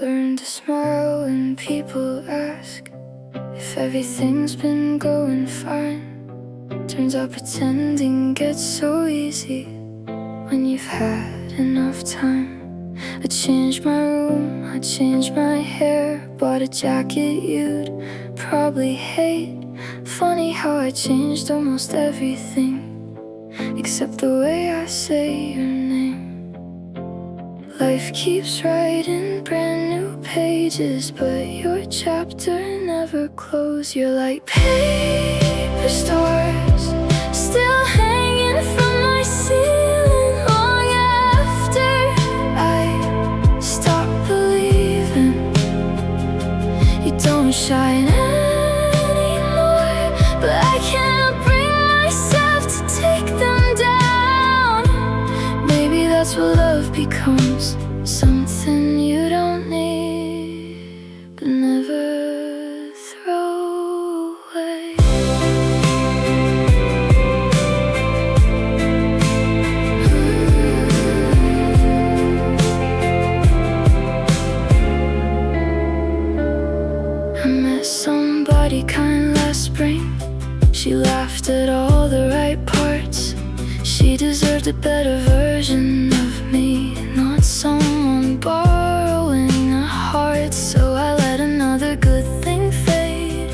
learn to smile when people ask if everything's been going fine. Turns out pretending gets so easy when you've had enough time. I changed my room, I changed my hair, bought a jacket you'd probably hate. Funny how I changed almost everything except the way I say your name. Life keeps writing brand new pages, but your chapter never closed. You're like paper stars still hanging from my ceiling long after I stop believing. You don't shine anymore, but I can't bring myself to take them down. Maybe that's what love becomes, something you don't need but never throw away. I met somebody kind last spring. She laughed at all the right parts. She deserved a better version of me, not someone borrowing a heart. So I let another good thing fade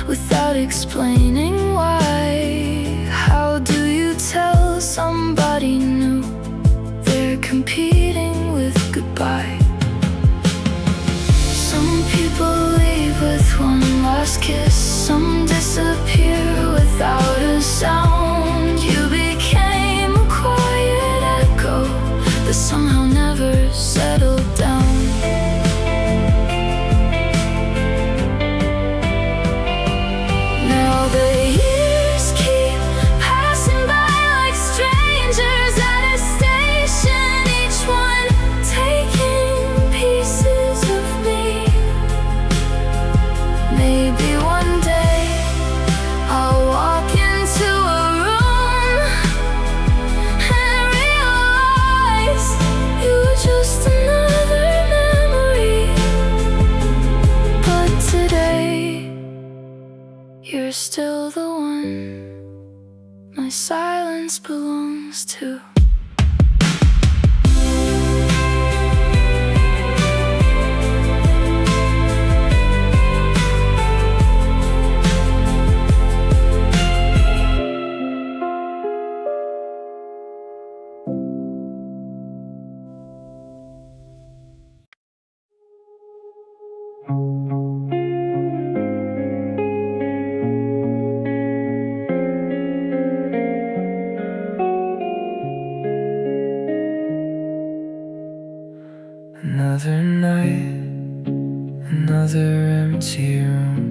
without explaining why. How do you tell somebody new they're competing with goodbye? Some people leave with one last kiss, some disappear without a sound. You became a quiet echo that somehow never settled down. Now the years keep passing by like strangers at a station, each one taking pieces of me. Maybe one day I'll walk into a room and realize you were just another memory. But today, you're still the one my silence belongs to. Another night, another empty room.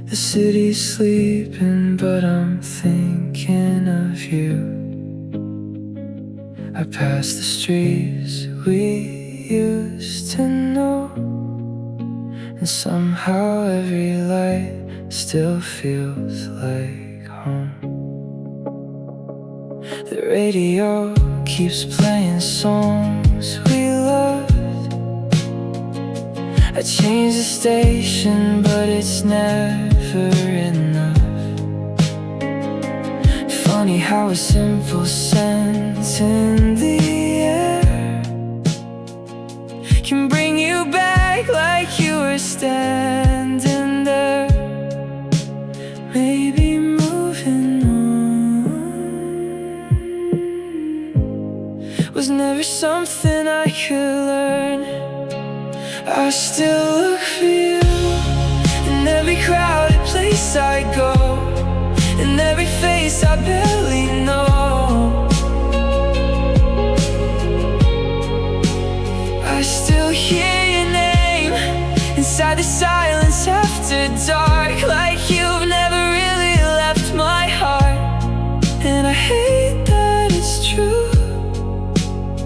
The city's sleeping, but I'm thinking of you. I pass the streets we used to know, and somehow every light still feels like home. The radio keeps playing songs we loved. I change the station, but it's never enough. Funny how a simple scent in the air can bring you back like you were standing there. Maybe moving on was never something I could learn. I still look for you in every crowded place I go, in every face I barely know. I still hear your name inside the silence after dark, like you've never really left my heart. And I hate that it's true,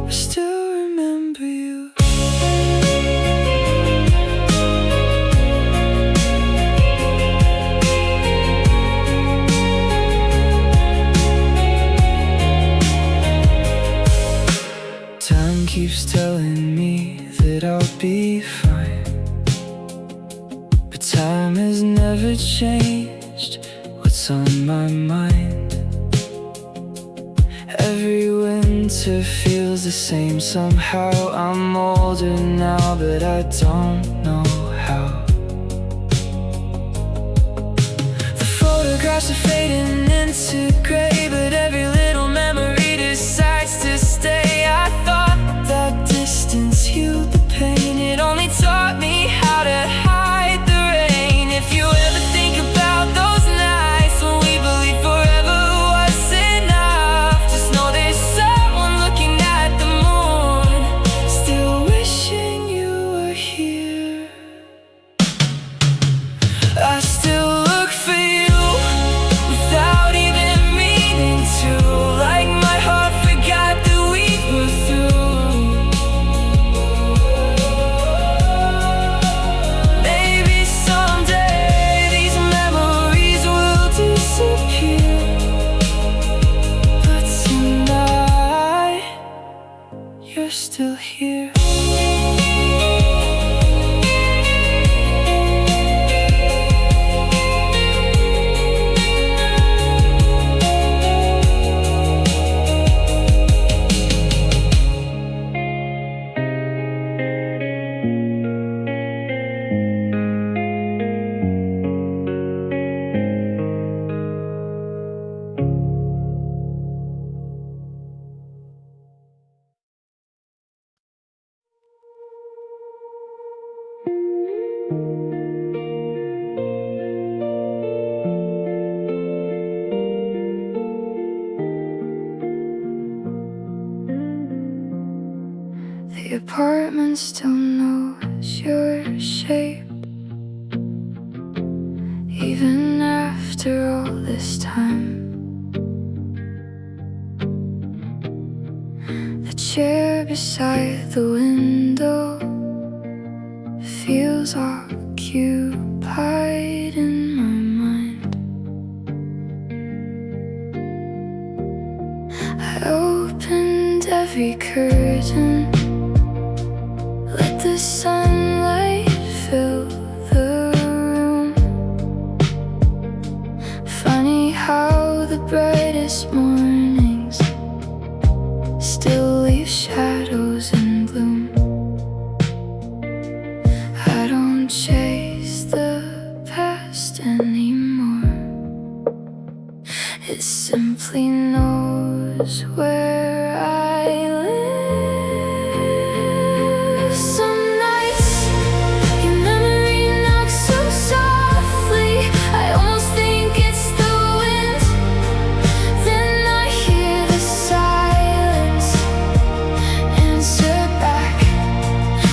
I still remember you. Time keeps telling me that I'll be fine. But time has never changed what's on my mind. Every winter feels the same somehow. I'm older now, but I don't know how. The photographs are fading into gray, but every little memory decides to stay. I thought that distance healed the pain. It only taught me how to hide the rain. If you ever think about those nights when we believed forever was enough, just know there's someone looking at the moon, still wishing you were here. I still look for you without even meaning to, like my heart forgot that we were through. Maybe someday these memories will disappear, but tonight you're still here. The apartment still knows your shape, even after all this time. The chair beside the window feels occupied in my mind. I opened every curtain, let the sunlight fill the room. Funny how the brightest mornings still leave shadows in bloom. I don't chase the past anymore. It simply knows where I live. Some nights your memory knocks so softly, I almost think it's the wind. Then I hear the silence answer back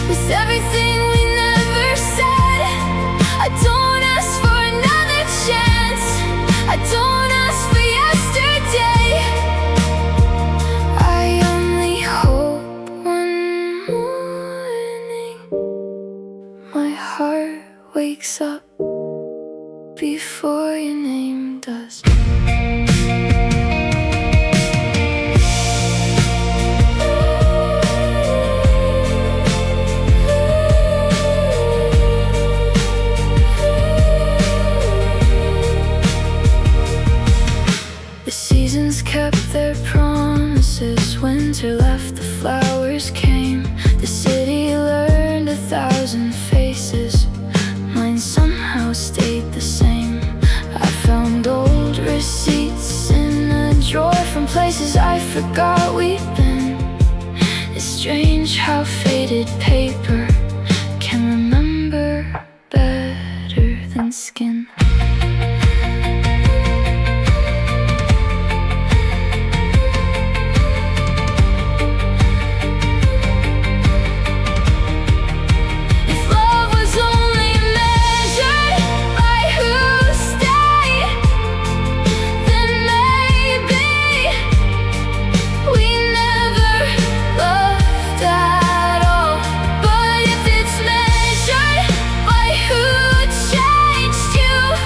with everything we never said. I don't ask for another chance, I don't ask for yesterday. I only hope one morning my heart wakes up before your name does. The seasons kept their promises. Winter left, the flowers came. The city learned 1,000 faces. Mine somehow stayed the same. I found old receipts in a drawer from places I forgot we'd been. It's strange how faded paper can remember better than skin. You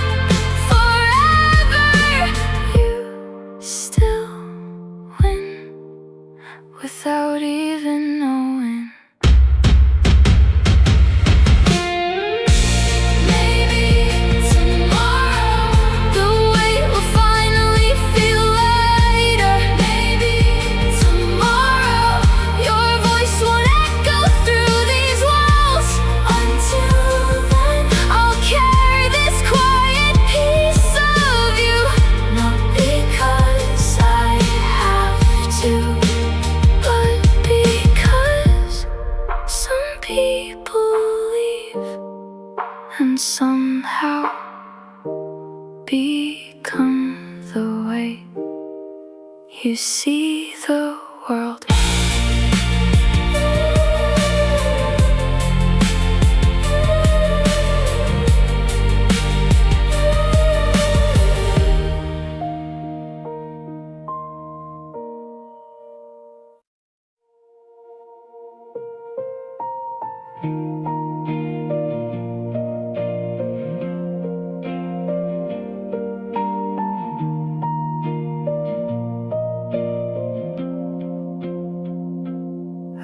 you see the world.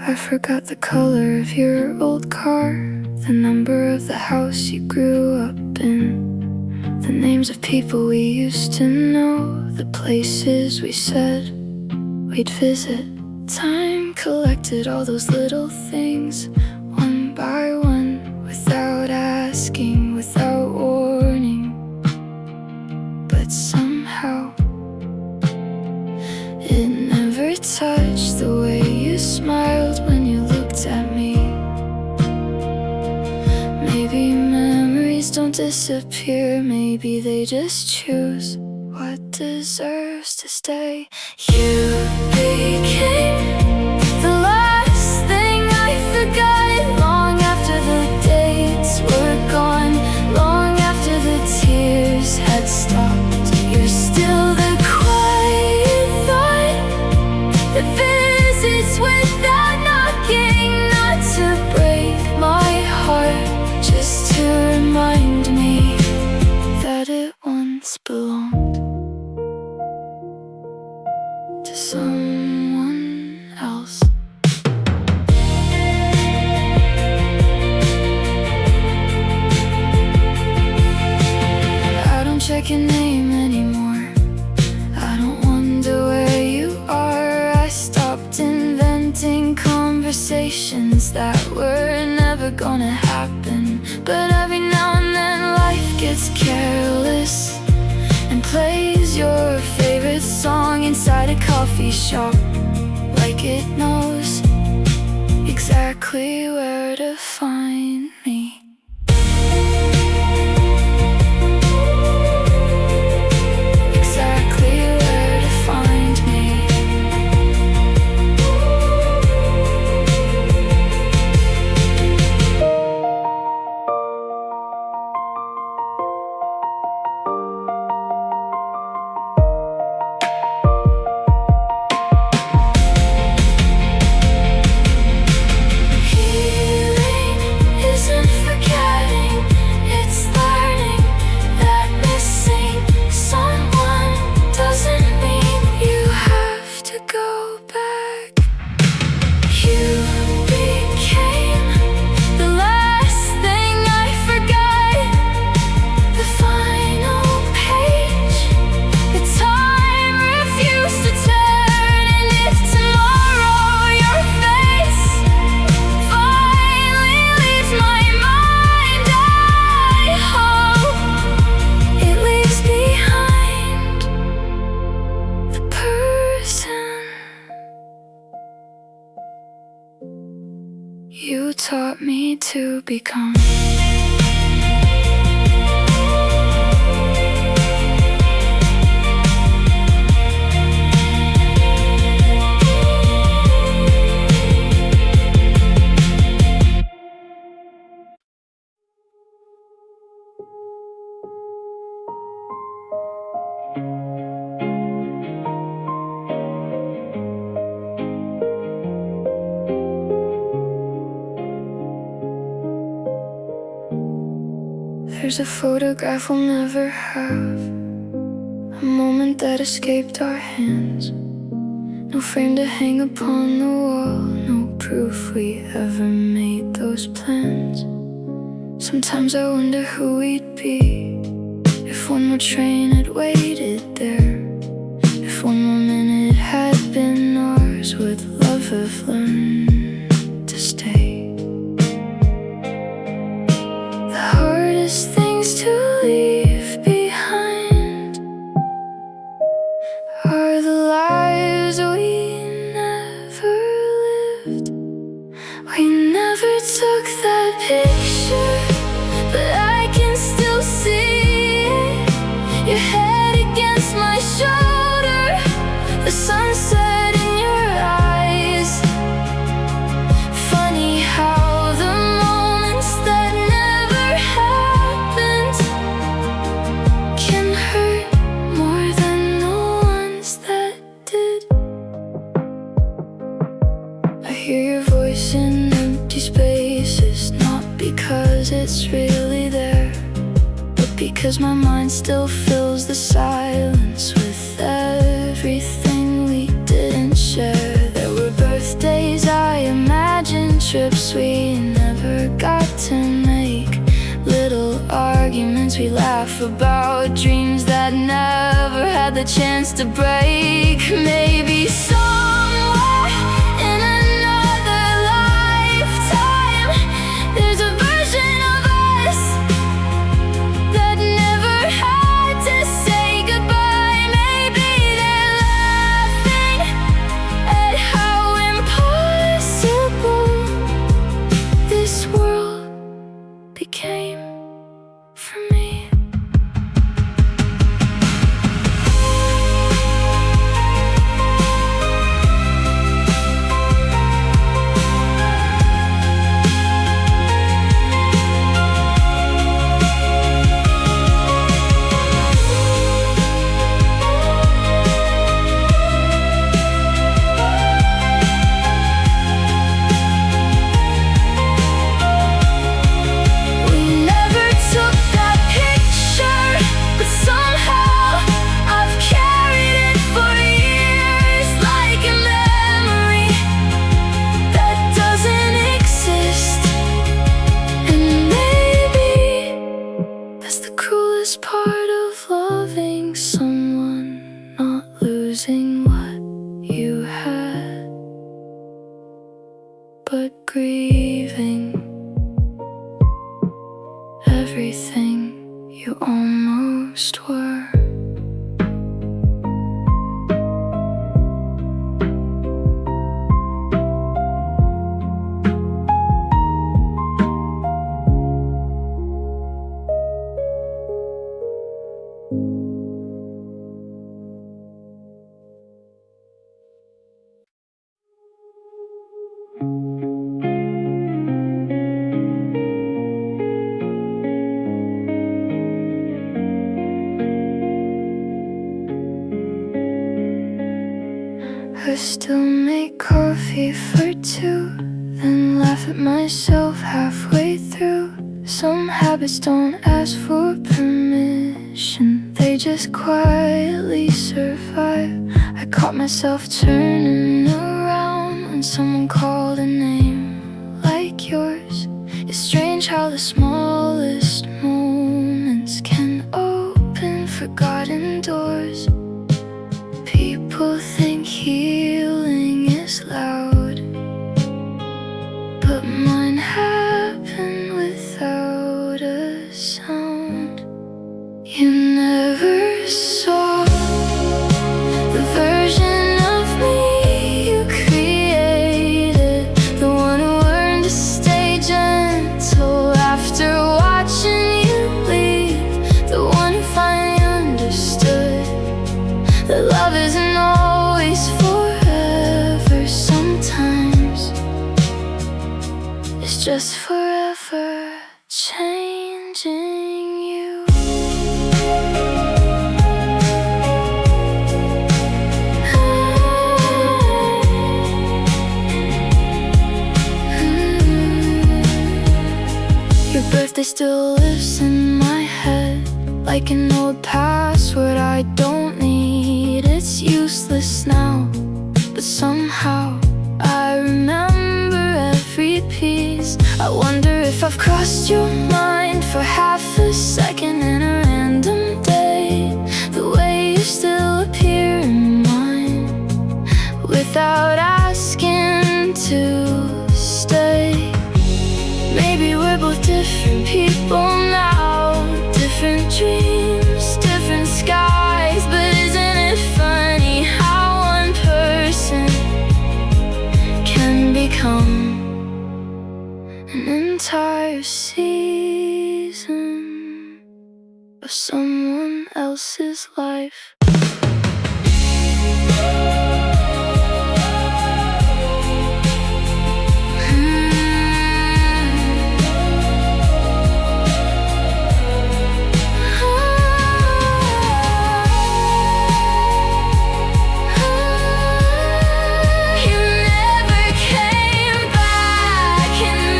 I forgot the color of your old car, the number of the house you grew up in, the names of people we used to know, the places we said we'd visit. Time collected all those little things, one by one, without asking, without warning. But somehow it never touched the way you smiled when you looked at me. Maybe memories don't disappear, maybe they just choose what deserves to stay. You became the last thing I forgot, long after the dates were gone, long after the tears had stopped. You're still the quiet thought that visits without knocking, not to break my heart, just to remind me that it once belonged to someone else. I don't check your name anymore, I don't wonder where you are. I stopped inventing conversations that were never gonna happen. But every now and then life gets careless and plays your favorite song inside a coffee shop, like it knows exactly where to find me. Exactly where to find me. Healing isn't forgetting, it's learning that missing someone doesn't mean you have to go back. You became the last thing I forgot, the final page, the time refused to turn. And if tomorrow your face finally leaves my mind, I hope it leaves behind the person you taught me to become. There's a photograph we'll never have, a moment that escaped our hands. No frame to hang upon the wall, no proof we ever made those plans. Sometimes I wonder who we'd be if one more train had waited there, if one more minute had been ours. Would love have learned to stay? The hardest things to leave behind are the lives we never lived. We never took that picture, but I can still see it. Your head against my shoulder, the sun empty spaces, not because it's really there, but because my mind still fills the silence with everything we didn't share. There were birthdays I imagined, trips we never got to make, little arguments we laugh about, dreams that never had the chance to break. Maybe somewhere in another lifetime, there's a version of us that never had to say goodbye. Maybe they're laughing at how impossible this world became for me. Part of loving someone, not losing what you had, but grieving everything you almost were. I still make coffee for two, then laugh at myself halfway through. Some habits don't ask for permission, they just quietly survive. I caught myself turning around when someone called a name like yours. It's strange how the smallest moments can open forgotten doors. People think healing is loud, but mine happened without a sound. You never saw the version of me you created, the one who learned to stay gentle after watching you leave, the one who finally understood that love isn't always forever. Sometimes it's just forever changing you. Your birthday still lives in my head, like an old password I don't need. It's useless now, but somehow I remember every piece. I wonder if I've crossed your mind for half a second in a random day, the way you still appear in mine without asking to stay. Maybe we're both different people now, different dreams, different skies, but isn't it funny how one person can become an entire season of someone else's life? You never came back, and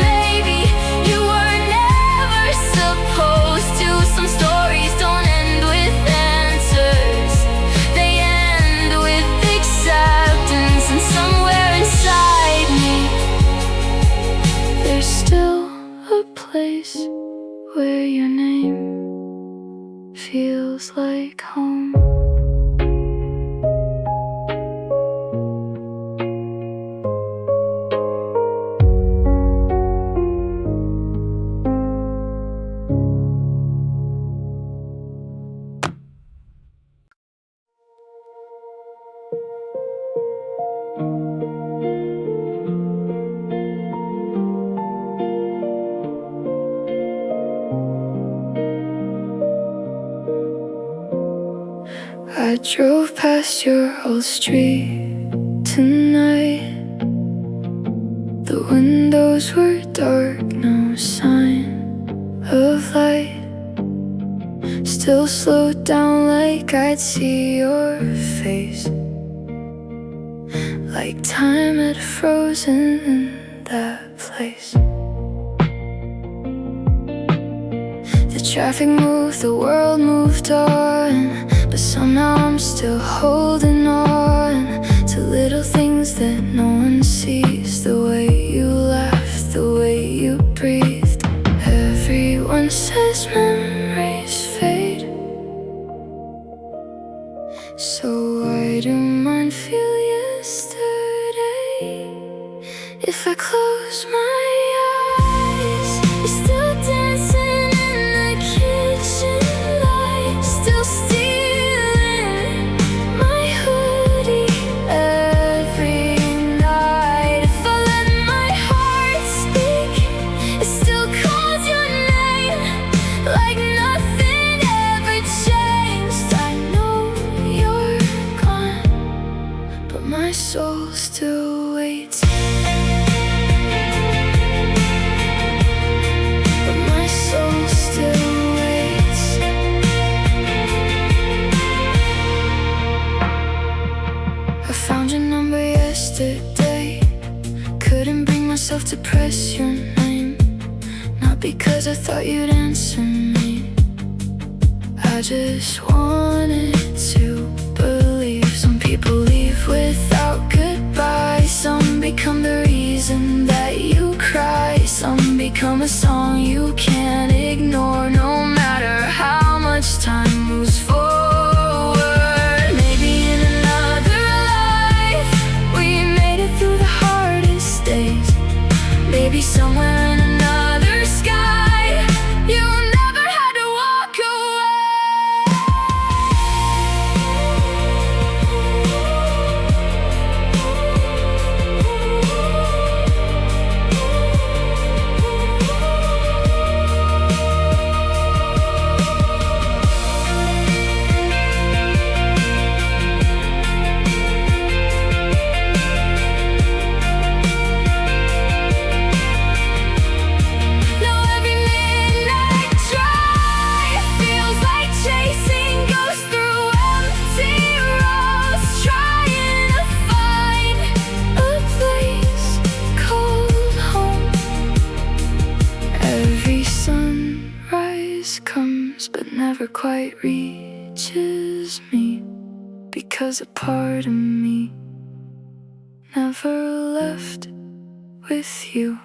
feels like home. I drove past your old street tonight. The windows were dark, no sign of light. Still slowed down like I'd see your face, like time had frozen in that place. The traffic moved, the world moved on, but somehow I'm still holding on to little things that no one sees. The way you laughed, the way you breathed. Everyone says memories fade, so why do mine feel yesterday? If I close my eyes, you're still dancing in the kitchen light, still stealing my hoodie every night. If I let my heart speak, it still calls your name, like nothing ever changed. I know you're gone, but my soul still waits. But my soul still waits. I found your number yesterday, couldn't bring myself to press your name. Not because I thought you'd answer me, I just wanted to believe. Some people leave without goodbye, some become the reason that you cry, some become a song you can't ignore, no matter how much time moves forward. Maybe in another life we made it through the hardest days. Maybe somewhere in another sky you never had to walk but never quite reaches me, because a part of me never left with you,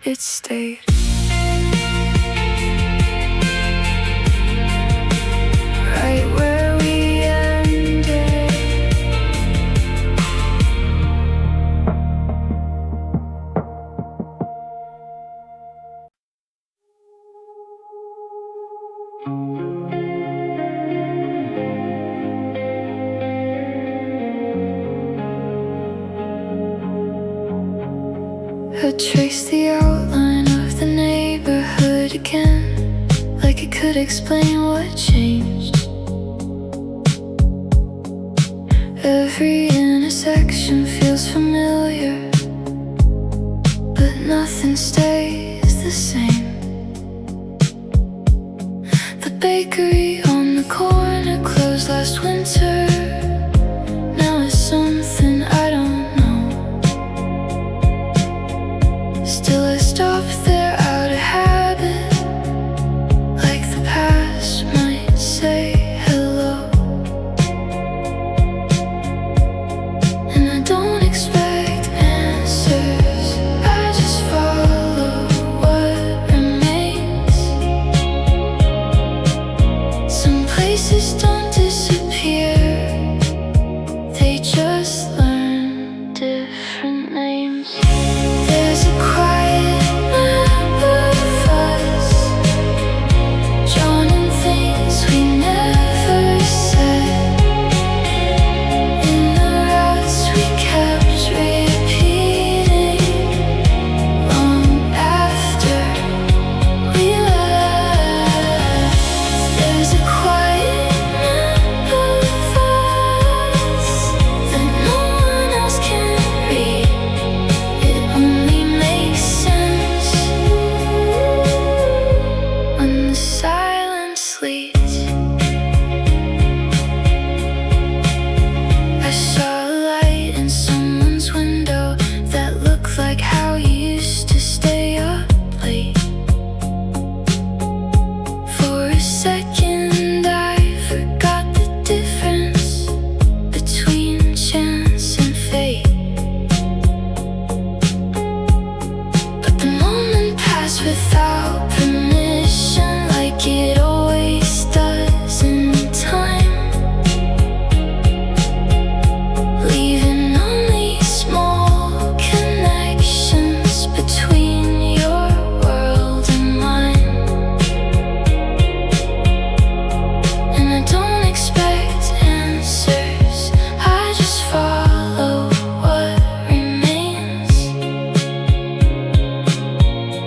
it stayed. Right where we ended. I traced the outline of the neighborhood again, like it could explain what changed. Every intersection feels familiar, but nothing stays the same. The bakery on the corner closed last winter, now it's something I don't know. Still I stop there out of habit, like the past might say hello. And I don't expect answers, I just follow what remains. Some places don't without permission, like it always does in time, leaving only small connections between your world and mine. And I don't expect answers, I just follow what remains.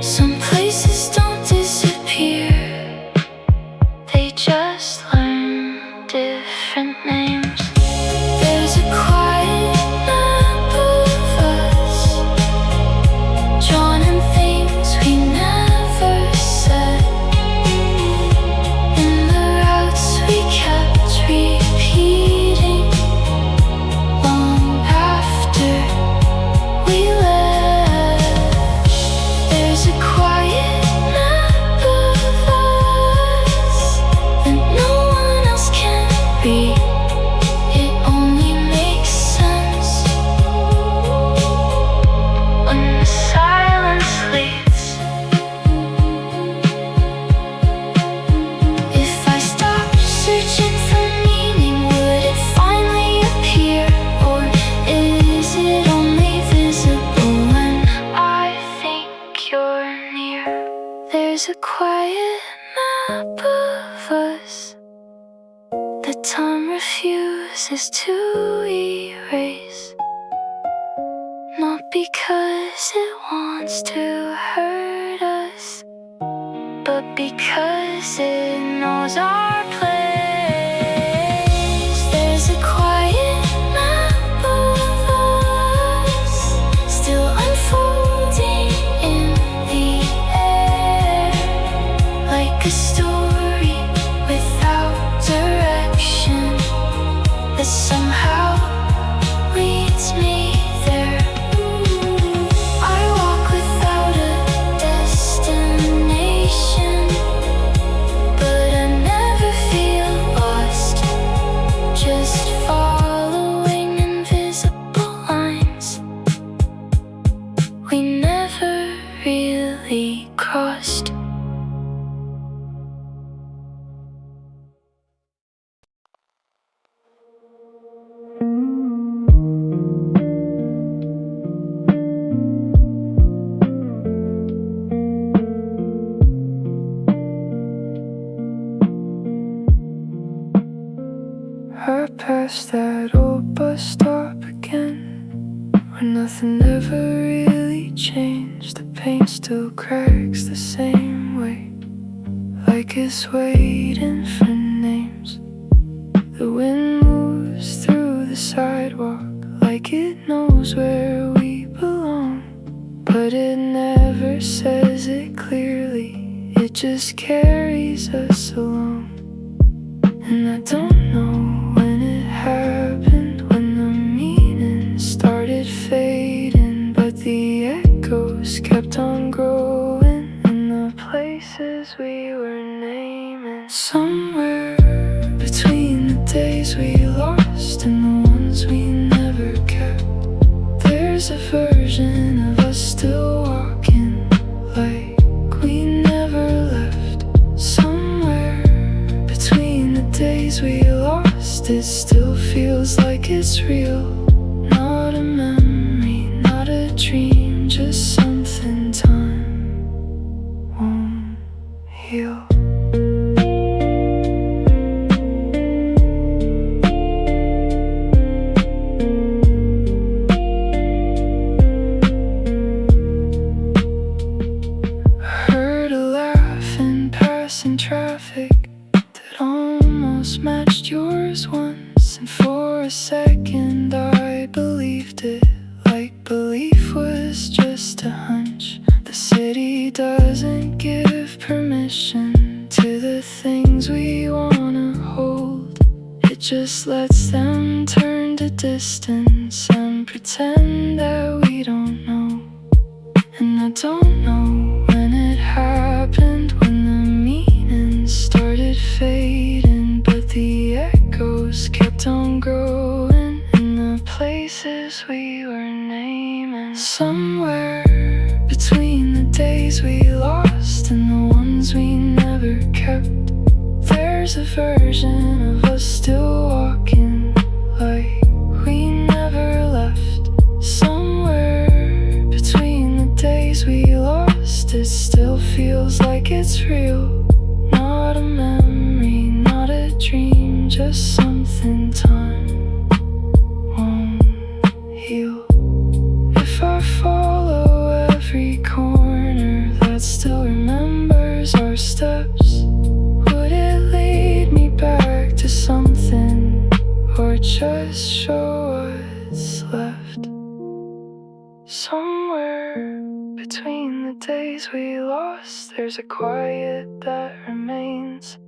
Some places don't disappear, they just learn different names. There's a quiet map of us, drawn in things we never said, in the routes we kept repeating long after we left. There's a quiet map of us that no one else can read. It only makes sense when the silence leaves. If I stopped searching for meaning, would it finally appear? Or is it only visible when I think you're near? There's a quiet map of us that time refuses to erase, not because it wants to hurt us, but because it knows our place. There's a quiet map of us, still unfolding in the air, like a story without direction that somehow leads me there. I walk without a destination, but I never feel lost, just following invisible lines we never really crossed. I passed that old bus stop again, where nothing ever really changed. The paint still cracks the same way, like it's waiting for names. The wind moves through the sidewalk like it knows where we belong, but it never says it clearly, it just carries us along. And I don't know when it happened, when the meaning started fading, but the echoes kept on growing in the places we were naming. Somewhere between the days we lost and the ones we never kept, there's a version of us still walking like we never left. Somewhere between the days we lost, it still feels like it's real. Not a memory, not a dream, just something time won't heal. Heard a laugh in passing traffic that almost matched yours once, and for a second I believed it, like belief was just a hunch. The city doesn't give permission to the things we wanna hold, it just lets them turn to distance and pretend that we don't know. And I don't know when it happened, when the meaning started fading, but the echoes kept on growing in the places we were naming. Somewhere between the days days we lost and the ones we never kept. There's a version of us still walking like we never left. Somewhere between the days we lost, it still feels like it's real. Not a memory, not a dream, just something time won't heal. If I follow every corner that still remembers our steps, would it lead me back to something, or just show what's left? Somewhere between the days we lost, there's a quiet that remains.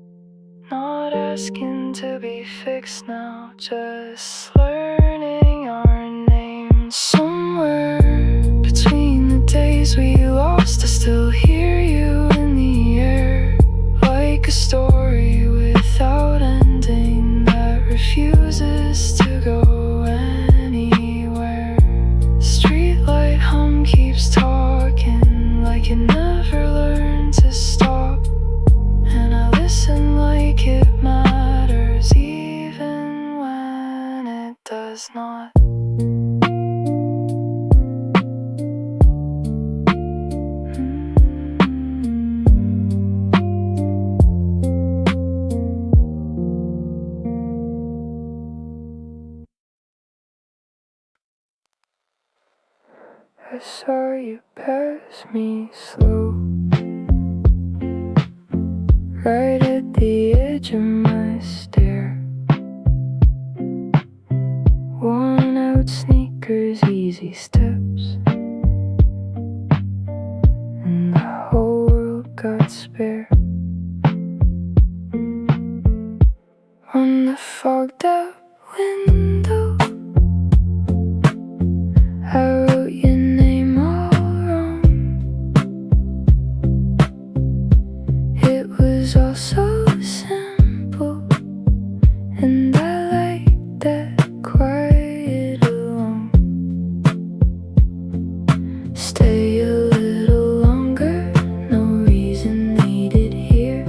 Not asking to be fixed now, just learning our names. Somewhere between the days we lost, I still hear you in the air, like a story without ending that refuses to go anywhere. Streetlight hum keeps talking like it never learned to stop, and I listen like it matters even when it does not. I saw you pass me slow, right at the edge of my stare. Worn out sneakers, easy steps, and the whole world got spare. On the fogged out window, I wrote your name all wrong. It was all so simple, and I liked that quiet alone. Stay a little longer, no reason needed here.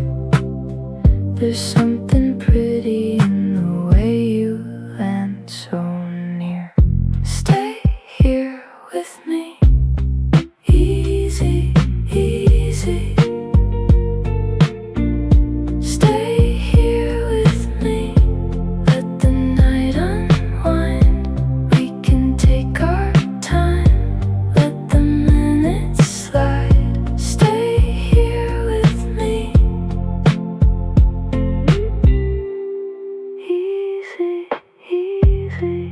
There's something pretty in the way you land so near. Stay here with me, easy, easy. Stay here with me, let the night unwind. We can take our time, let the minutes slide. Stay here with me, easy, easy.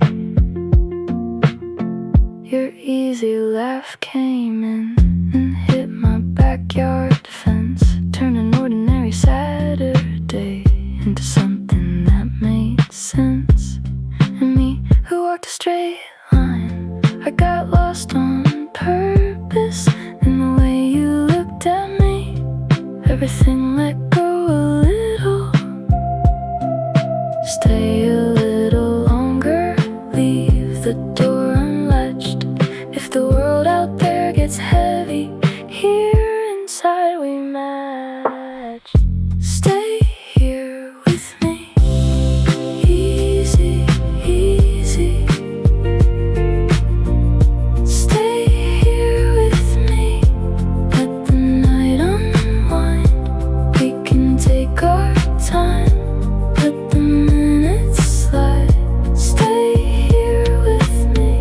Your easy laugh came in and hit my backyard fence, turned an ordinary Saturday into something that made sense. And me, who walked a straight line, I got lost on purpose in the way you looked at me. Everything let go a little. Stay a little longer, leave the door unlatched. If the world out there gets heavy, here inside we match. Stay here with me, easy, easy. Stay here with me, let the night unwind. We can take our time, let the minutes slide. Stay here with me,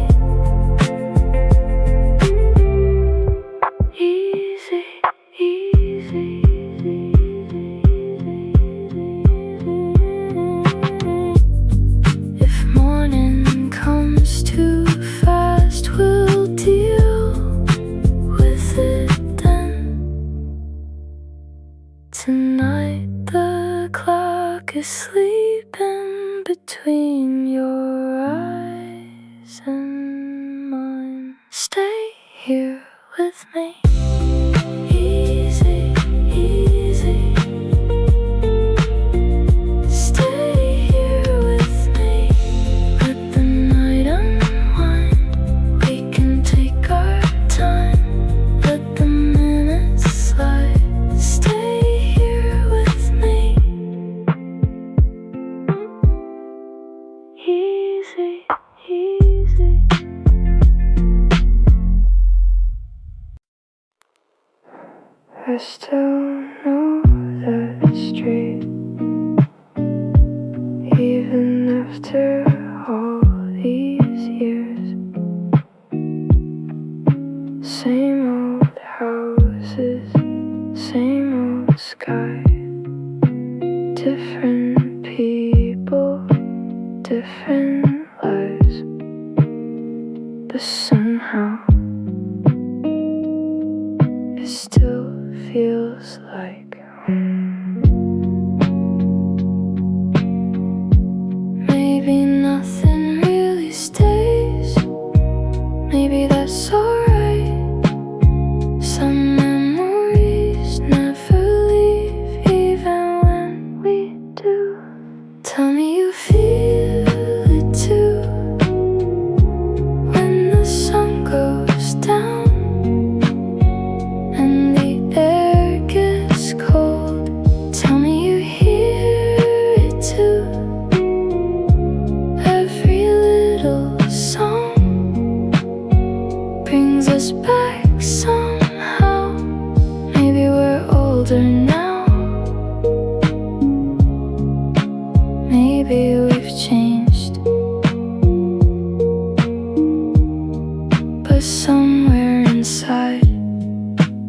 easy, easy, easy, easy. If morning comes too fast, we'll deal with it then. Tonight the clock is sleeping between your eyes and mine. Stay here with me, easy, easy. Stay here with me, let the night unwind. We can take our time, let the minutes I still know that street, even after all these years. Same old houses, same old sky, different people, different lives, but somehow it still feels like home. Maybe nothing really stays, maybe that's alright. Some memories never leave, even when we do. Tell me you feel it too, when the sun goes down and the air gets cold. Tell me you hear it too, every little song brings us back somehow. Maybe we're older now, maybe we've changed, but somewhere inside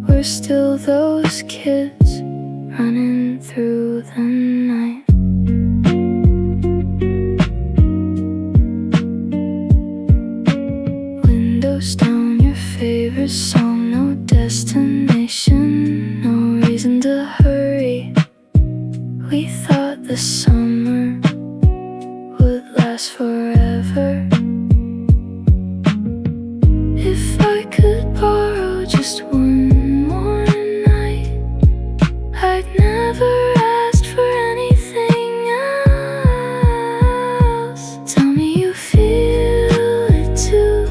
we're still those kids running through the night. Windows down, your favorite song, no destination, no reason to hurry. We thought the summer would last forever. If I could borrow just one more night, I'd never ask for anything else. Tell me you feel it too,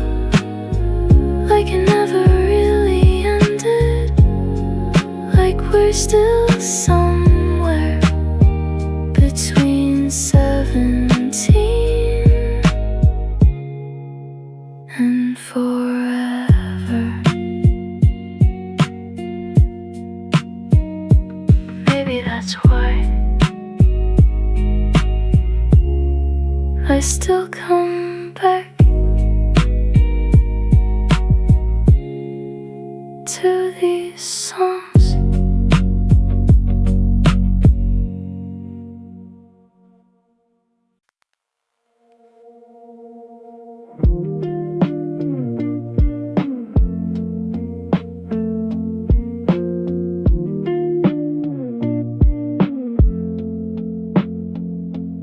like it never really ended, like we're still somewhere between 17 and forever. Maybe that's why I still come back to these songs.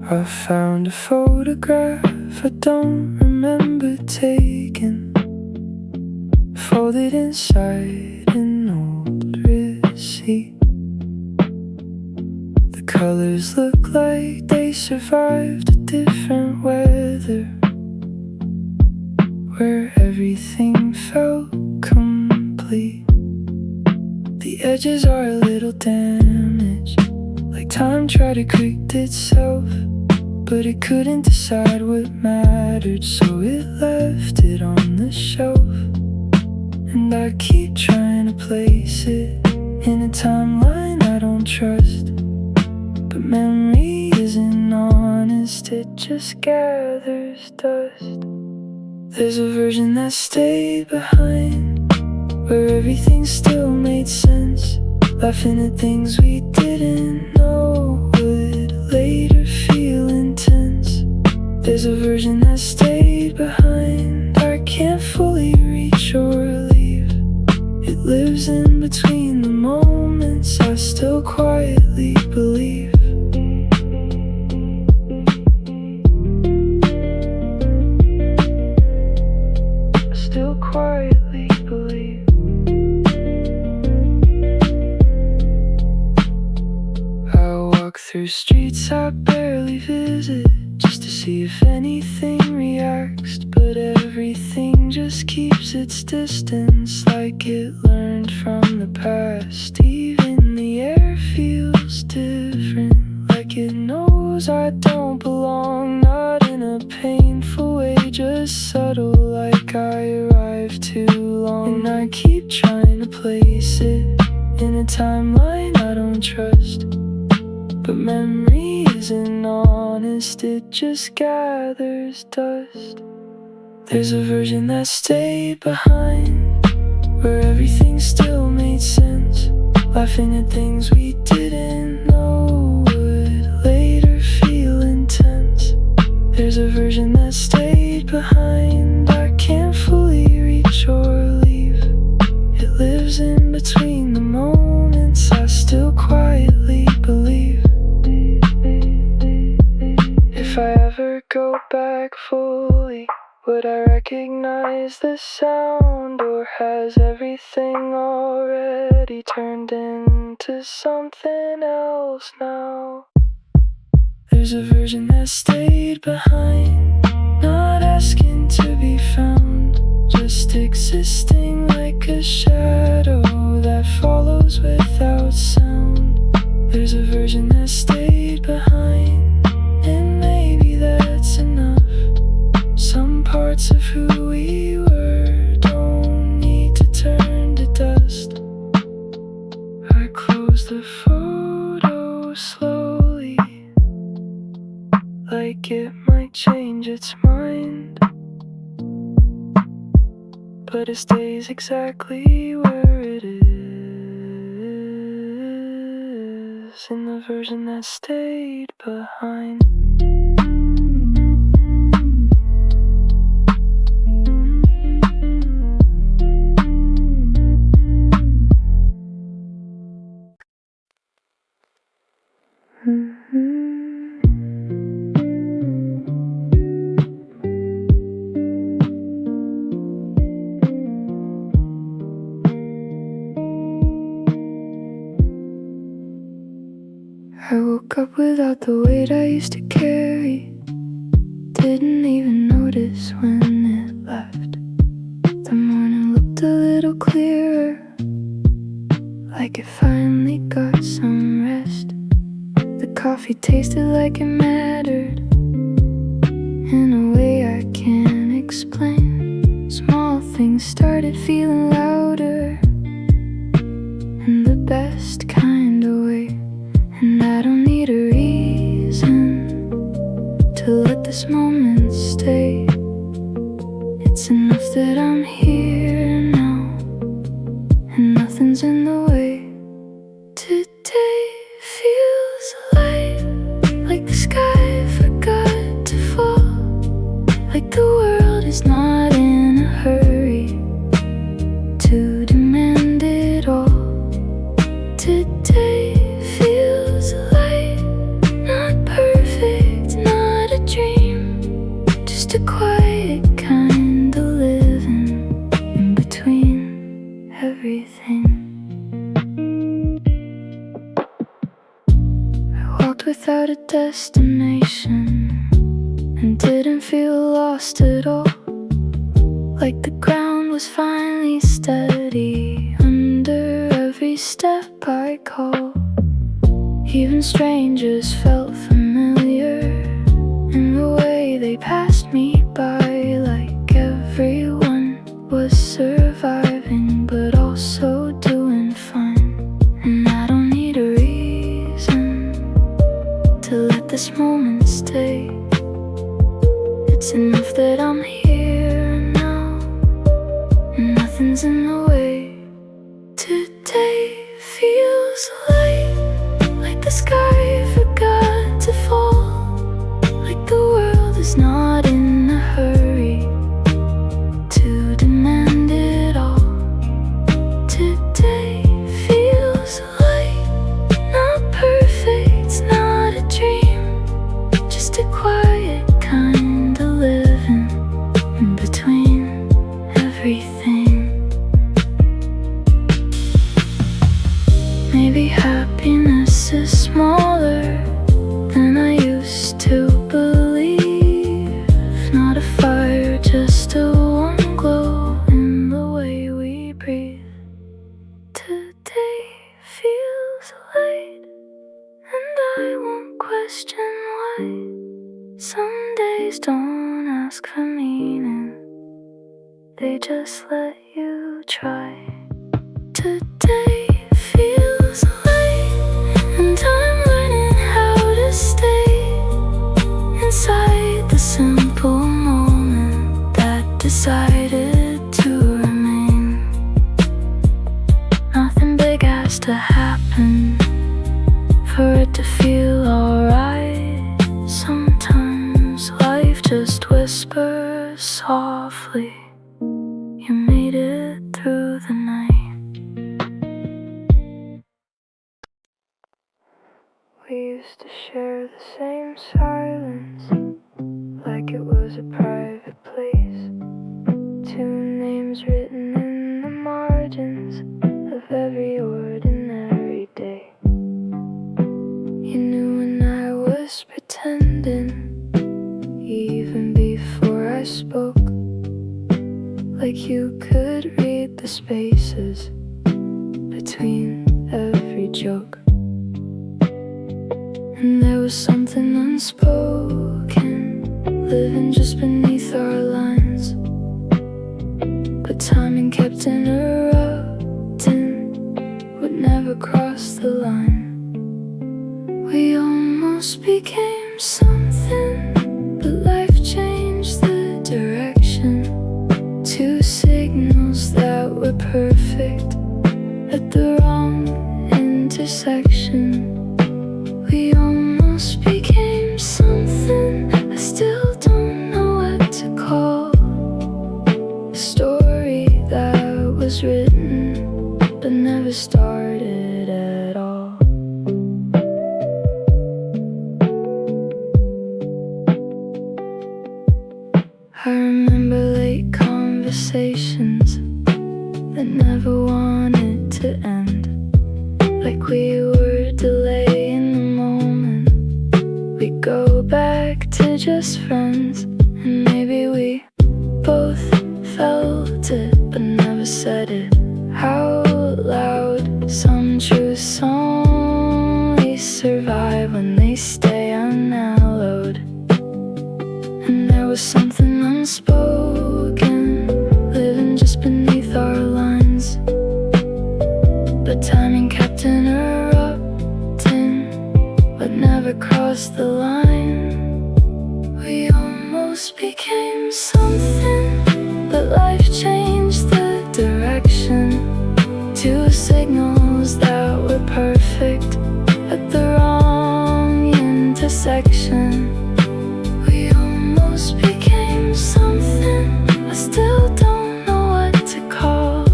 I found a photograph I don't remember taking, folded inside an old receipt. The colors look like they survived a different weather, where everything felt complete. The edges are a little damaged, like time tried to correct itself, but it couldn't decide what mattered, so it left it on the shelf. And I keep trying to place it in a timeline I don't trust, but memory isn't honest, it just gathers dust. There's a version that stayed behind, where everything still made sense, laughing at things we didn't know would later feel intense. There's a version that stayed behind, I can't fully reach or leave. It lives in between the moments I still quietly believe. I still quietly believe. Through streets I barely visit, just to see if anything reacts, but everything just keeps its distance, like it learned from the past. Even the air feels different, like it knows I don't belong, not in a painful way, just subtle, like I arrived too long. And I keep trying to place it in a timeline I don't trust. But memory isn't honest, it just gathers dust. There's a version that stayed behind, where everything still made sense, laughing at things we didn't know would later feel intense. There's a version that stayed behind, I can't fully reach or leave. It lives in between the moments I still quietly believe. If I ever go back fully, would I recognize the sound, or has everything already turned into something else now? There's a version that stayed behind, not asking to be found, just existing like a shadow that follows without sound. There's a version that stayed behind, and maybe that's enough. Some parts of who we were don't need to turn to dust. I close the photo slowly, like it might change its mind, but it stays exactly where it is, in the version that stayed behind. I woke up without the weight I used to carry. Didn't even notice when it left. The morning looked a little clearer, like it finally got some rest. The coffee tasted like it mattered, in a way I can't explain. Small things started feeling louder, in the best kind of way. And I don't need a reason to let this moment stay. It's enough that I'm here now, and nothing's in the way. Today feels alive, like the sky forgot to fall, like the world is not in a hurry to demand it all. Today feels alive, not perfect, not a dream, just a quiet kind of living in between everything. I walked without a destination and didn't feel lost at all, like the ground was finally steady under every step I call. Even strangers felt familiar in the way they passed me by, like everyone was surviving but also doing fine. And I don't need a reason to let this moment stay. It's enough that I'm here now, and nothing's in the way. Today feels light, like the sky forgot to fall, like the world is not in a hurry to demand it all. Today feels light, not perfect, not a dream, just a quiet kind of living in between everything. Maybe happiness is smaller than I used to believe. Not a fire, just a warm glow in the way we breathe. Today feels light, and I won't question why. Some days don't ask for meaning, they just let you try. Today feels to happen for it to feel alright. Sometimes life just whispers softly. You made it through the night. We used to share the same silence, like it was a private place. Two names written in the margins of every ordinary day. You knew when I was pretending, even before I spoke, like you could read the spaces between every joke. And there was something unspoken, living just beneath our lines. But timing kept interrupting, would never cross the line. We almost became something, but life changed the direction. Two signals that were perfect at the wrong intersection. We almost became something I still don't know what to call. A story that was written but never started at all. I remember late conversations that never wanted to end, like we were delaying the moment. We go back to just friends, and maybe we both felt it but never said it out loud. Some truths only survive when they stay unhallowed. And there was something unspoken, living just beneath our lines. But timing kept interrupting, but never crossed the line. We almost became something, but life changed the direction. Two signals that were perfect at the wrong intersection. We almost became something I still don't know what to call.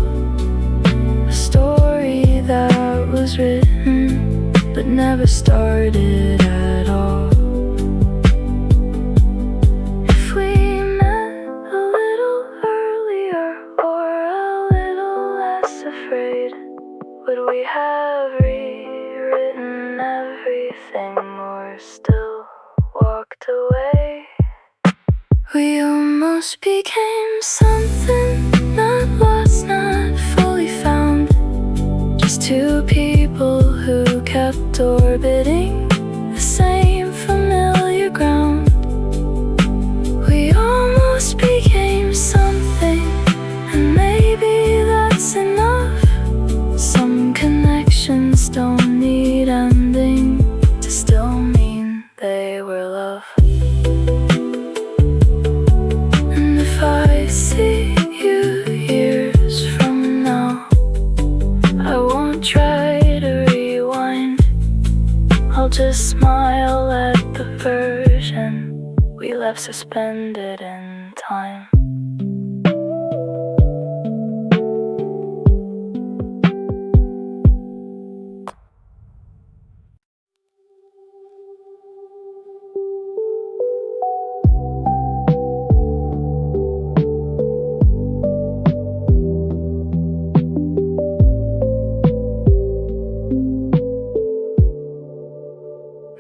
A story that was written but never started at all. If we met a little earlier or a little less afraid, would we have rewritten everything or still walked away? We almost became something, not lost, not fully found. Just two people who kept orbiting the same familiar ground. We almost became something, and maybe that's enough. Some connections don't need ending to still mean they were love. And if I see you years from now, I won't try to rewind. I'll just smile at the version we left suspended in time.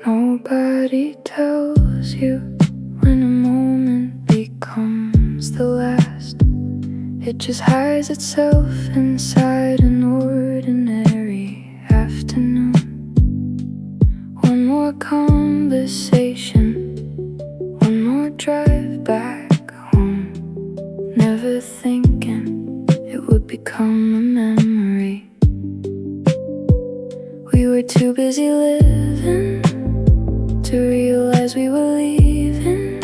Nobody tells you when a moment becomes the last. It just hides itself inside an ordinary afternoon. One more conversation, one more drive back home. Never thinking it would become a memory. We were too busy living to realize we were leaving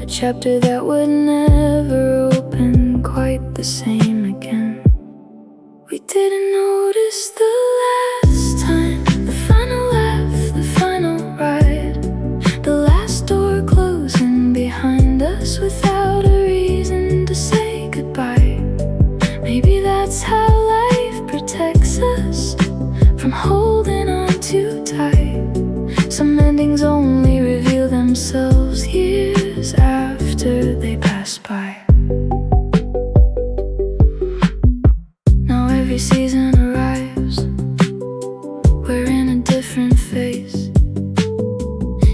a chapter that would never open quite the same again. We didn't notice the from holding on too tight. Some endings only reveal themselves years after they pass by. Now every season arrives, we're in a different phase.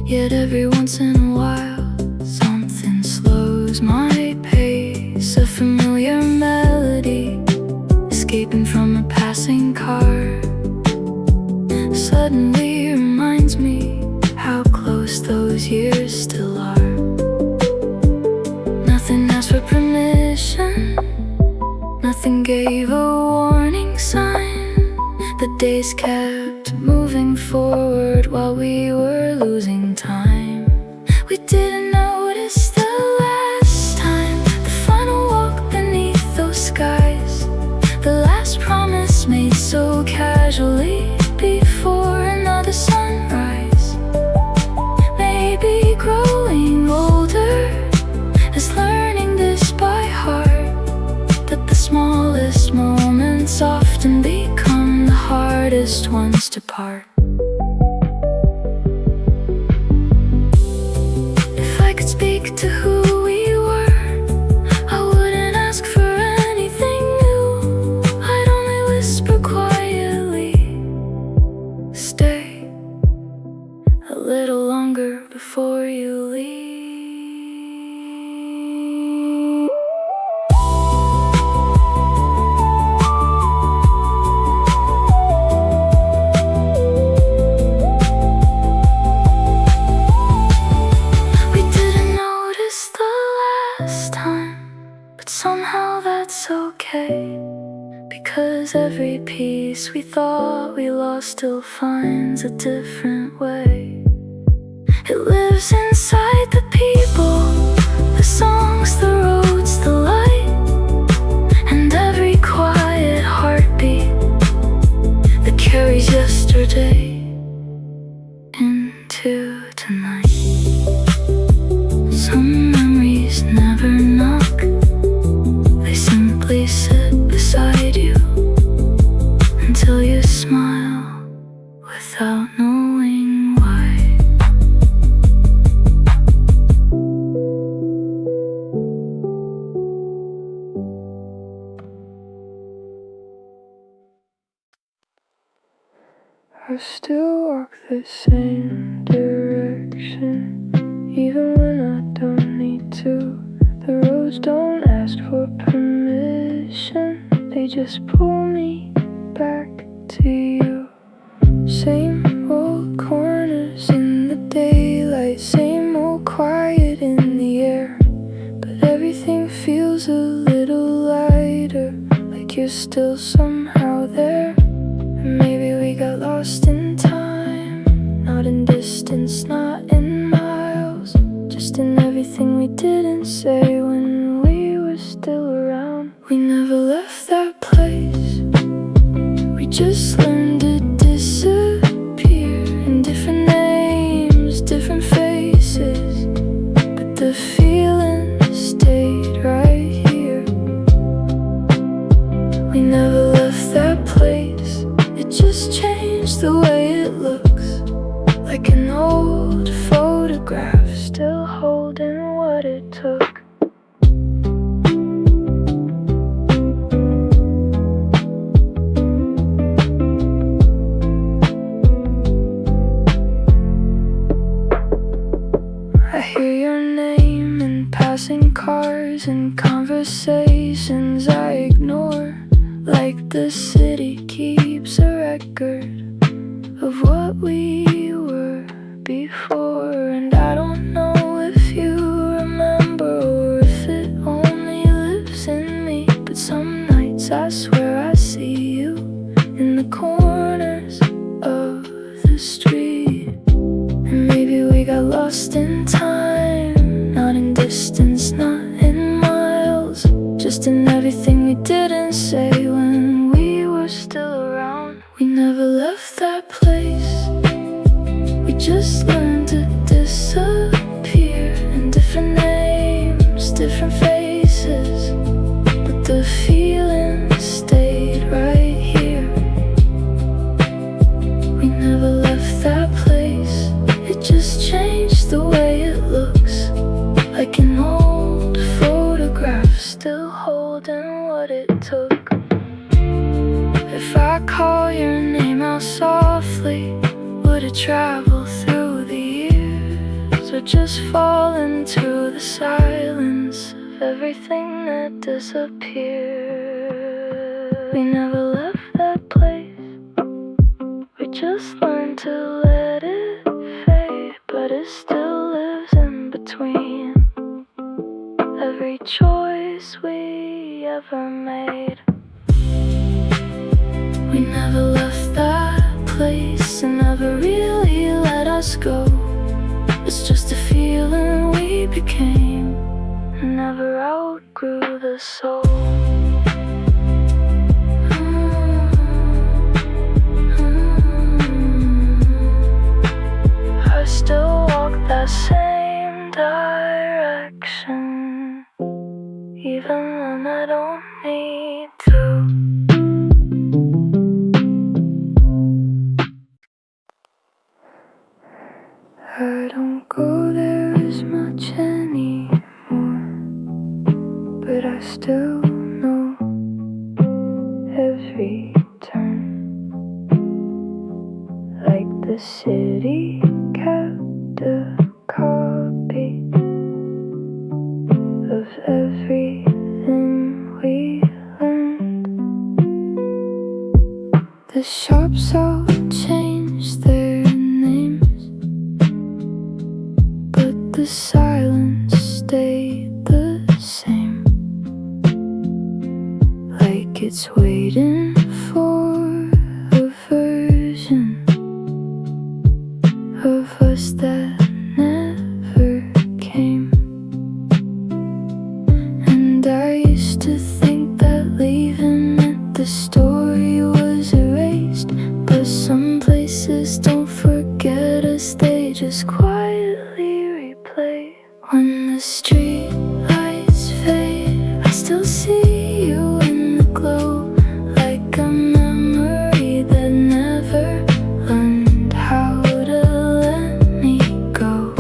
Yet every once in a while, something slows my pace. A familiar melody escaping from a passing car suddenly reminds me how close those years still are. Nothing asked for permission, nothing gave a warning sign. The days kept moving forward while we were losing time. We didn't notice the last time, the final walk beneath those skies, the last promise made so casually before another sunrise. Maybe growing older is learning this by heart, that the smallest moments often become the hardest ones to part. If I could speak to who we were, I wouldn't ask for anything new. I'd only whisper quietly, stay a little longer before you leave. We didn't notice the last time, but somehow that's okay, because every piece we thought we lost still finds a different way. It lives inside the people, the songs, the roads, the light, and every quiet heartbeat that carries yesterday into tonight. Some memories never knock, they simply sit beside you until you smile without knowing why. I still walk the same direction, even when I don't need to. The roads don't ask for permission, they just pull me back to you. Same old corners in the daylight, same old quiet in the air, but everything feels a little lighter, like you're still somehow there. And maybe we got lost in time, not in distance, not in miles, just in everything we didn't say when we were still around. We never left that place, we just learned to disappear in different names, different faces, but the feeling stayed right here. We never left that place, it just changed the way it looks, like an old photograph, still holding what it took. I hear your name in passing cars and conversations I ignore, like the city keeps a record of what we were before. And I don't know if you remember or if it only lives in me, but some nights I swear I see you in the corners of the street. And maybe we got lost in time, not in distance, not in miles, just in everything we didn't say when we were still around. We never left that place, we just learned to disappear in different names, different faces, but the feeling stayed right here. travel through the years, or just fall into the silence of everything that disappeared. We never left that place, we just learned to let it fade, but it still lives in between every choice we ever made. We never left that place and never really let us go. It's just a feeling we became and never outgrew the soul. I still walk that same direction, even when I don't need to. I don't go there as much anymore, but I still know every turn, like the city kept a copy of everything we learned. The shops all changed their names, but the silence stayed the same, like it's waiting for a version of us that never came. And I used to think that leaving meant the story was erased, but some places don't forget us, they just quietly replay. When the street lights fade, I still see you in the glow, like a memory that never learned how to let me go.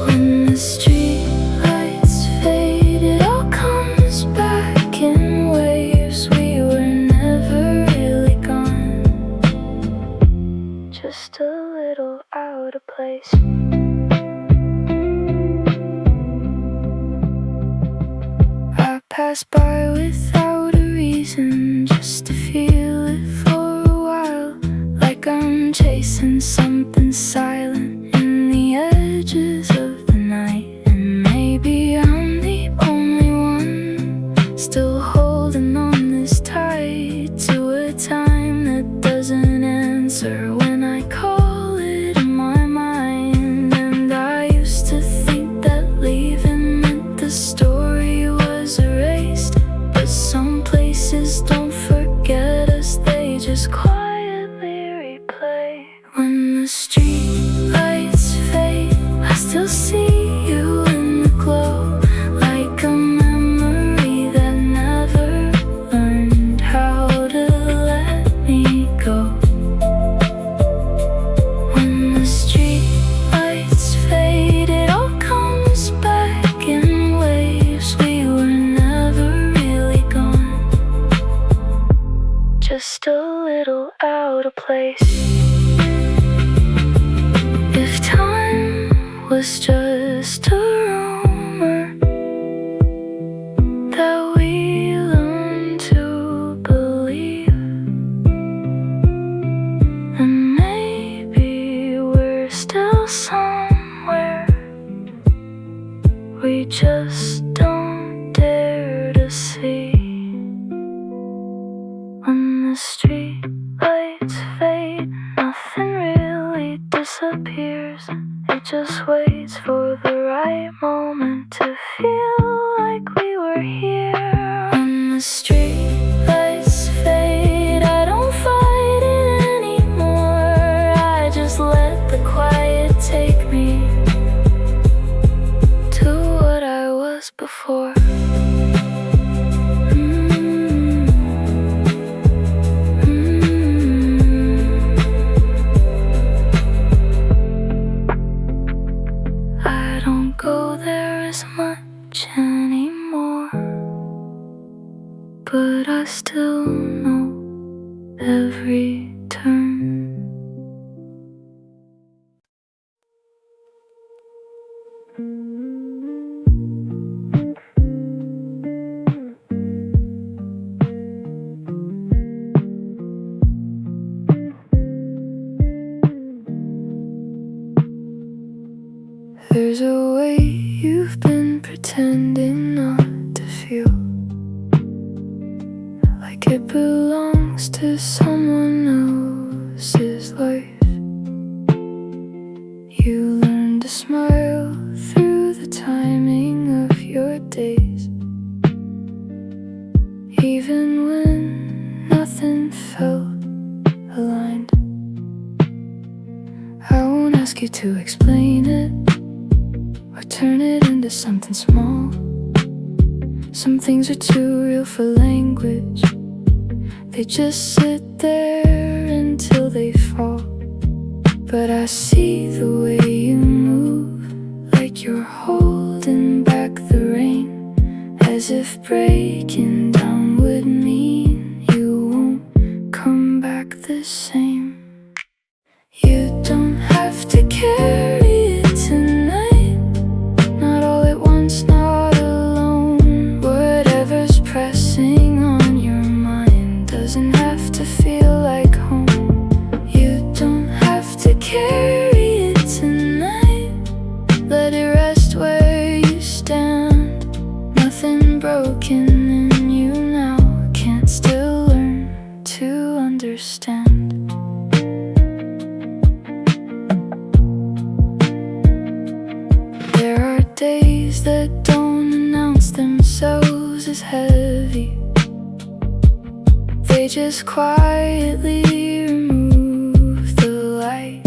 When the street lights fade, it all comes back in waves. We were never really gone, just a little out of place. I pass by without a reason, just to feel it for a while, like I'm chasing something silent in the edges of the night. And maybe I'm the only one still holding on this tight to a time that doesn't answer when I call it in my mind. And I used to think that leaving meant the story was erased, but some places don't forget us, they just quietly replay. When the street lights fade, I still see you in the glow, like a memory that never learned how to let me go. When the street lights fade, it all comes back in waves. We were never really gone, just a little out of place. If time was just a rumor that we learned to believe, and maybe we're still somewhere we just don't dare to see. When the street lights fade, nothing really disappears, it just waits for the right moment to feel like we were here. When the street lights fade, I don't fight it anymore, I just let the quiet take me to what I was before. I don't go there as much anymore, but I still know every turn. There's a way you've been pretending not to feel, like it belongs to someone else's life. You learn to smile through the timing of your days, even when nothing felt aligned. I won't ask you to explain it or turn it into something small. Some things are too real for language. They just sit there until they fall. But I see the way you move, like you're holding back the rain, as if breaking down would mean you won't come back the same. You don't have to carry it tonight, not all at once, not alone. Whatever's pressing on your mind doesn't have to feel like home. You don't have to carry it tonight, let it rest where you stand. Nothing broken in you now can't still learn to understand. There are days that don't announce themselves as heavy. They just quietly remove the light,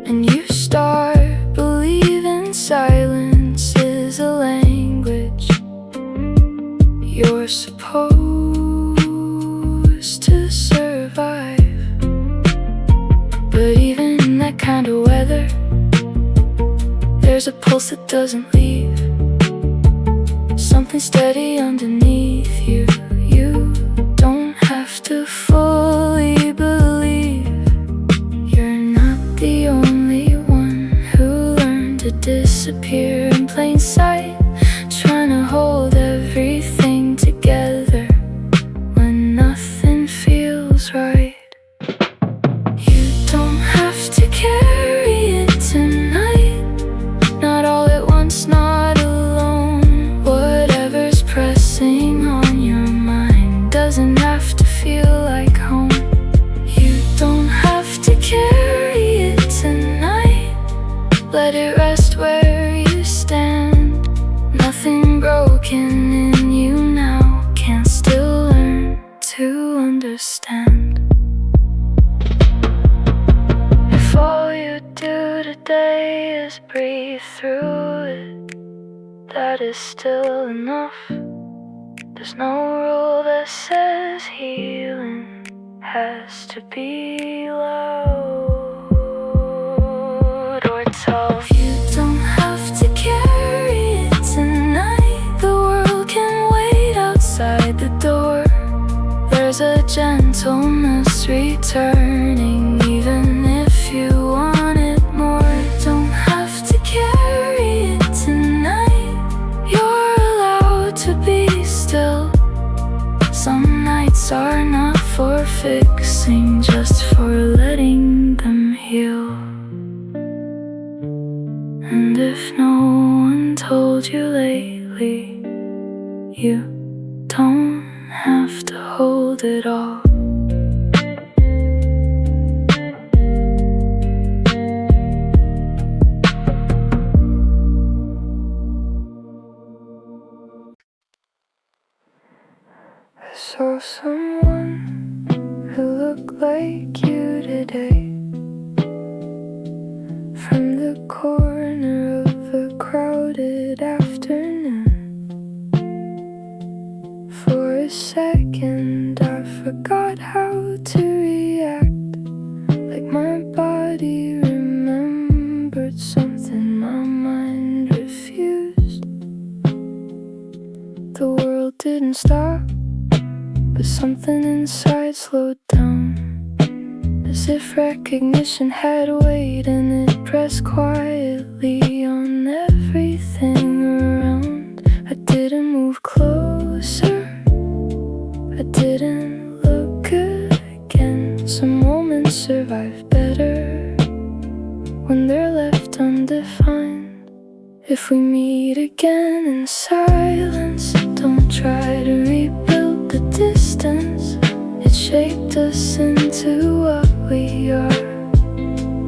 and you start believing silence is a language you're supposed to survive. But even in that kind of weather, there's a pulse that doesn't leave, something steady underneath you. You don't have to fully believe you're not the only one who learned to disappear in plain sight, trying to hold everything together when nothing feels right. You don't have to carry it tonight, not all at once, not alone. Whatever's pressing on your mind doesn't have to feel like home. You don't have to carry it tonight, let it rest where you stand. Nothing broken in you now can still learn to understand. If all you do today is breathe through it, that is still enough. There's no rule that says healing has to be loud or tough. You don't have to carry it tonight, the world can wait outside the door. There's a gentleness returning, even if you want it more. Don't have to carry it tonight, you're allowed to be still. Some nights are not for fixing, just for letting them heal. And if no one told you lately, you don't have to hold it all. I saw someone who looked like you today, from the corner of a crowded afternoon. For a second I forgot how to react, like my body remembered something my mind refused. The world didn't stop, but something inside slowed down, as if recognition had weight, and it pressed quietly on everything around. I didn't move closer, I didn't look good again. Some moments survive better when they're left undefined. If we meet again in silence, don't try to rebuild the distance. It shaped us into what we are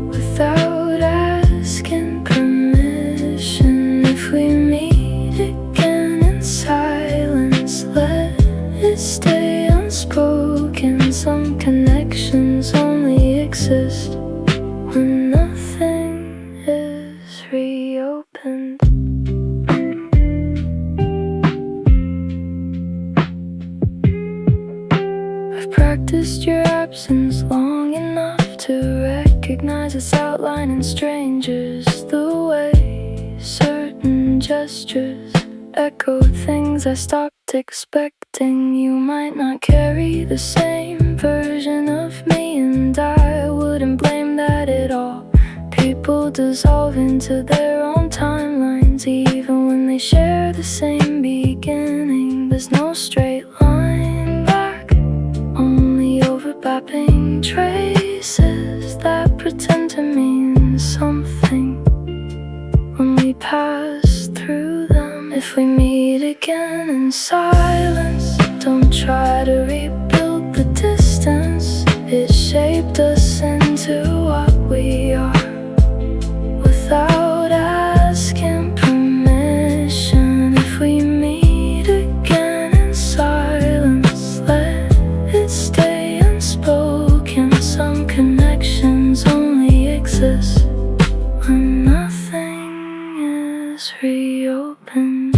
without asking permission. If we meet again in silence, let it stay unspoken. Some connections only exist when nothing is reopened. I've practiced your absence long enough to recognize its outline in strangers, the way certain gestures echo things I stopped expecting. You might not carry the same version of me, and I wouldn't blame that at all. People dissolve into their own timelines, even when they share the same beginning. There's no straight line back, only overlapping traces that pretend to mean something when we pass through them. If we meet again in silence, don't try to rebuild the distance. It shaped us into what we are without asking permission. If we meet again in silence, let it stay unspoken. Some connections only exist when nothing is reopened.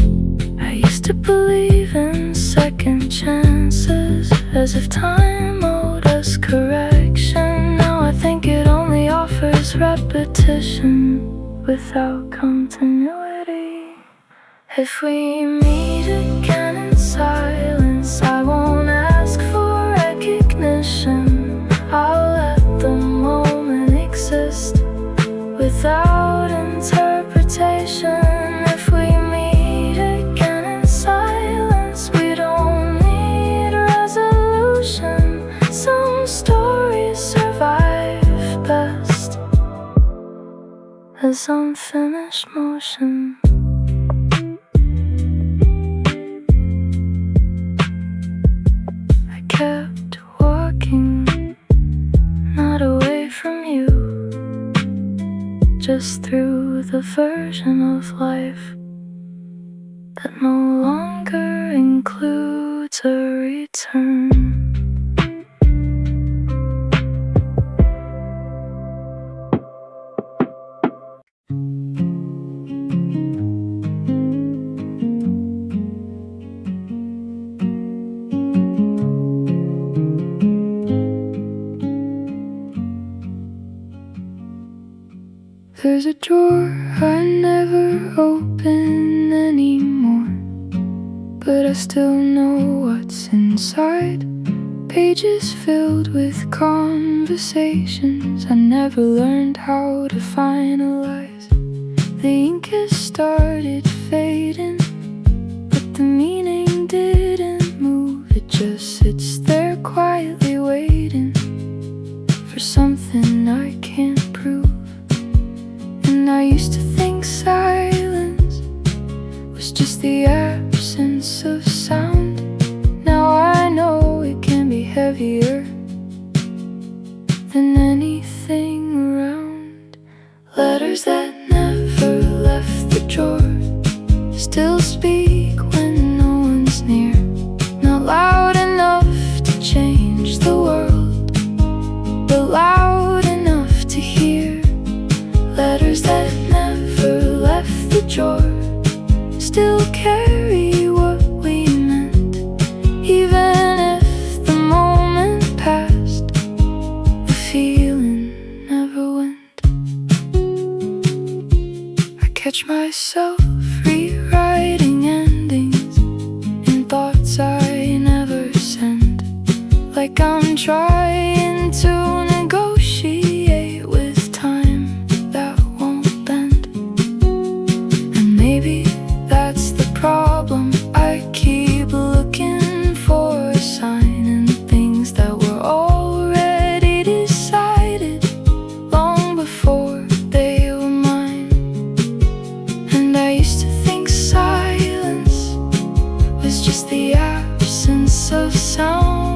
I used to believe in second chances, as if time owed us correction. Now I think it only offers repetition without continuity. If we meet again in silence, I won't ask for recognition. I'll let the moment exist without interpretation. If we meet again in silence, we don't need resolution. Some stories survive best as unfinished motion. I kept walking, not away from you, just through the version of life that no longer includes a return. There's a drawer I never open anymore, but I still know what's inside. Pages filled with conversations I never learned how to finalize. The ink has started fading, but the meaning didn't move. It just sits there quietly waiting for something I can't prove. And I used to think silence was just the absence of sound. Now I know it can be heavier than anything around. Letters that never left the drawer still speak when no one's near. Not loud enough to change the world, but loud enough to hear. Letters that never left the drawer still carry what we meant, even if the moment passed, the feeling never went. I catch myself rewriting endings in thoughts I never sent. like I'm trying to negotiate with time that won't bend. And maybe that's the problem. I keep looking for a sign in things that were already decided long before they were mine. And I used to think silence was just the absence of sound.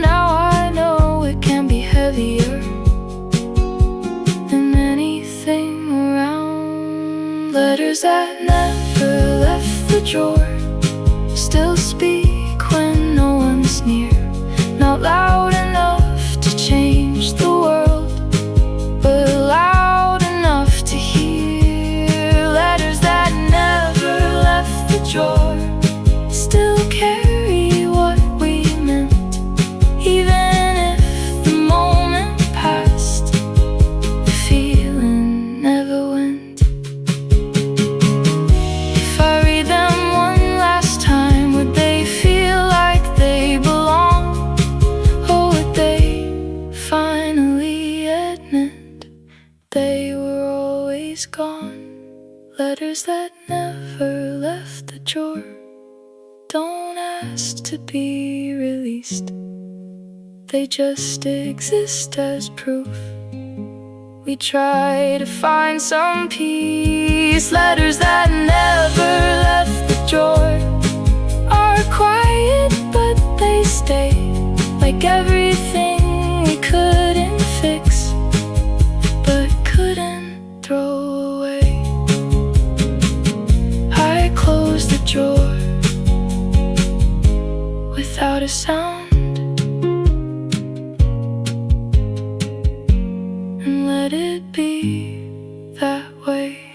Now I know it can be heavier than anything around. Letters that never left the drawer, still speak when no one's near. Not loud enough to change the world, but loud enough to hear. Letters that never left the drawer still carry what we meant, even if the moment passed, the feeling never went. If I read them one last time, would they feel like they belong? Or would they finally admit they were always gone? Letters that never left the drawer don't ask to be released, they just exist as proof. We try to find some peace. Letters that never left the drawer are quiet, but they stay, like everything we couldn't fix, but couldn't throw away. I closed the drawer without a sound and let it be that way.